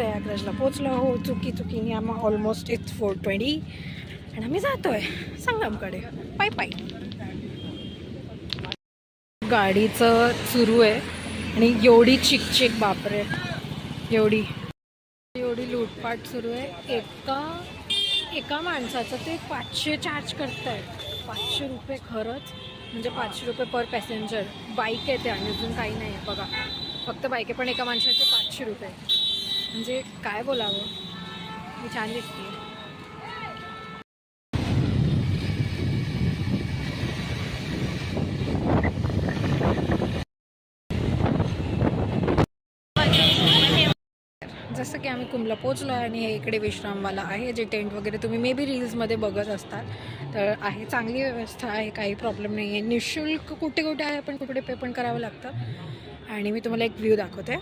प्रयागराजला पोचलो हो चुकीने. आम्ही ऑलमोस्ट इट्स 4:20 आणि आम्ही जातोय संगमकडे पाय पाय. गाडीचं सुरू आहे आणि एवढी चिकचिक बापरे, एवढी लूटपाट सुरू आहे. एका माणसाचं ते 500 चार्ज करतायत. 500 रुपये खरंच, म्हणजे 500 रुपये पर पॅसेंजर. बाईक आहे ते आणि अजून काही नाही आहे बघा, फक्त बाईक आहे पण एका माणसाचे 500 रुपये. म्हणजे काय बोलावं. मी छान दिसते. जसं की आम्ही कुंभला पोचलो आहे आणि हे इकडे विश्रामवाला आहे, जे टेंट वगैरे तुम्ही मे बी रील्समध्ये बघत असतात. तर आहे, चांगली व्यवस्था आहे, काही प्रॉब्लेम नाही आहे. निःशुल्क कुठे कुठे आहे पण कुठे पे पण करावं लागतं. आणि मी तुम्हाला एक व्ह्यू दाखवते.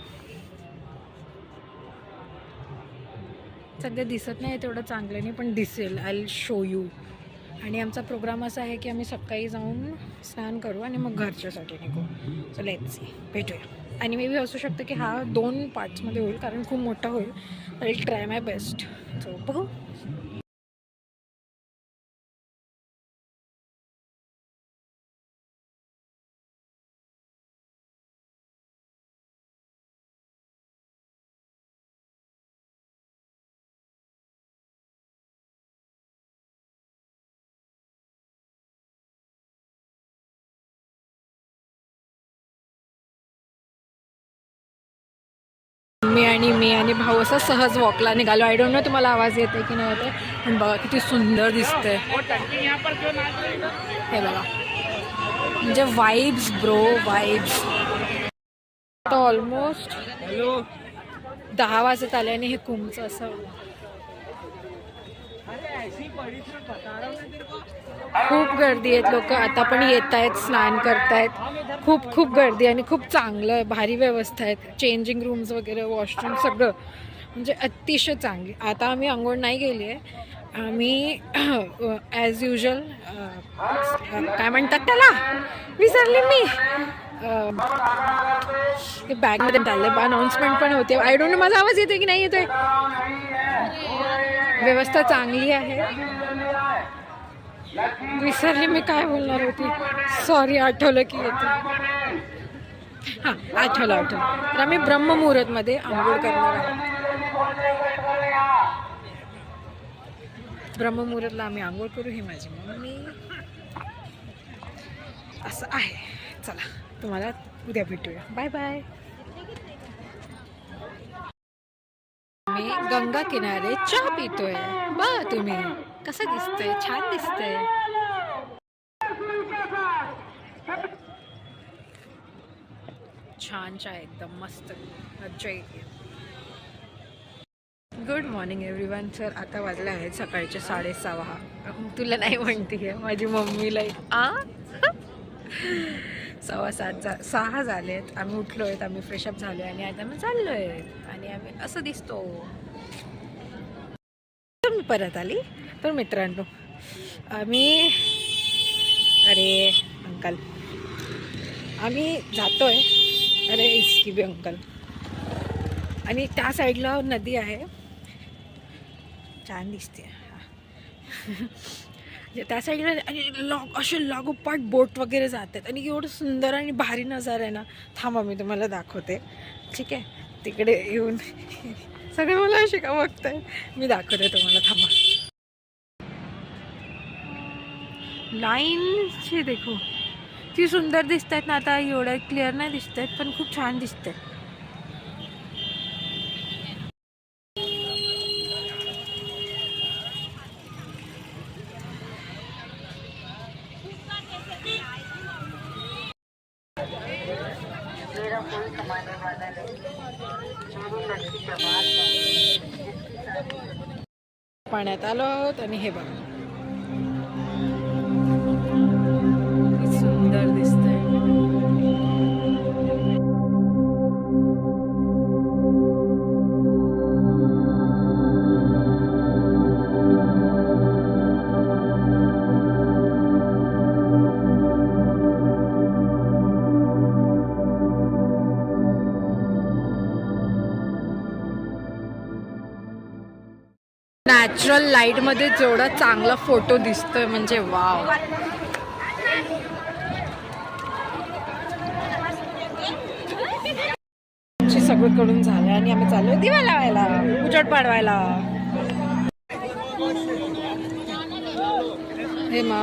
सध्या दिसत नाही तेवढं चांगलं नाही पण दिसेल, आय विल शो यू. आणि आमचा प्रोग्राम असा आहे की आम्ही सकाळी जाऊन स्नान करू आणि मग घरच्यासाठी निघू. सो लेट्स सी, भेटूया. आणि मे बी असू शकतं की हा 2 पार्ट्समध्ये होईल कारण खूप मोठा होईल. I will try my best. So बघू. मी आणि भाऊ असं सहज वॉकला निघालो. आय डोंट नो तुम्हाला आवाज येते की नाही येते, पण बघा किती सुंदर दिसतंय हे बघा. म्हणजे वाईब्स ब्रो, वाईब्स. आता ऑलमोस्ट 10 वाजत आले आणि हे कुंभचं असं खूप गर्दी आहेत. लोक आता पण येत आहेत, स्नान करतायत. खूप गर्दी आणि खूप चांगलं भारी व्यवस्था आहेत. चेंजिंग रूम्स वगैरे, वॉशरूम सगळं म्हणजे अतिशय चांगली. आता आम्ही अंघोळ नाही गेली आहे. आम्ही ॲज युजल काय म्हणतात त्याला, विसरले मी. बॅगमध्ये चालले. अनाऊन्समेंट पण होते. आय डोंट नो माझा आवाज येतोय की नाही येतोय. व्यवस्था चांगली आहे. विसरली मी काय बोलणार होती. सॉरी, आठवलं की येते. हां, आठवलं. तर आम्ही ब्रह्ममुहूर्तमध्ये आंघोळ करणार आहोत. ब्रह्ममुहूर्तला आम्ही आंघोळ करू. ही माझी मम्मी. असं आहे. चला, तुम्हाला उद्या भेटूया. Bye bye. मी गंगा किनारे चहा पितोय. बघा तुम्ही कसं दिसतंय, छान दिसतंय. छान चहा, एकदम मस्त, मज्जा येते. Good morning everyone. सर आता वाजले आहेत सकाळचे 6:30. तुला नाही म्हणते माझी मम्मीला 6:15 झाले आहेत. आम्ही उठलो आहेत, आम्ही फ्रेशअप झालो आहे आणि आता आम्ही चाललो आहेत आणि आम्ही असं दिसतो. तर मी परत आली. तर मित्रांनो, आम्ही अरे अंकल आम्ही जातोय. अरे इसकी भी अंकल. आणि त्या साईडला नदी आहे, छान दिसते. त्या साईडला आणि असे लागोपाठ बोट वगैरे जातात आणि एवढं सुंदर आणि भारी नजारा आहे ना. थांबा मी तुम्हाला दाखवते. ठीक आहे, तिकडे येऊन सगळे मला असे का बघताय, मी दाखवते तुम्हाला. थांबा. लाईनची देखो ती सुंदर दिसत आहेत ना. आता एवढं क्लिअर नाही दिसत आहेत पण खूप छान दिसत आहेत. पाण्यात आलो आहोत आणि हे बघा सुंदर दिसतंय. नॅचरल लाईटमध्ये जेवढा चांगला फोटो दिसतोय म्हणजे वाव. सगळीकडून झालं आणि आम्ही चाललोय दिवा लावायला, उजेड पाडवायला. हे मा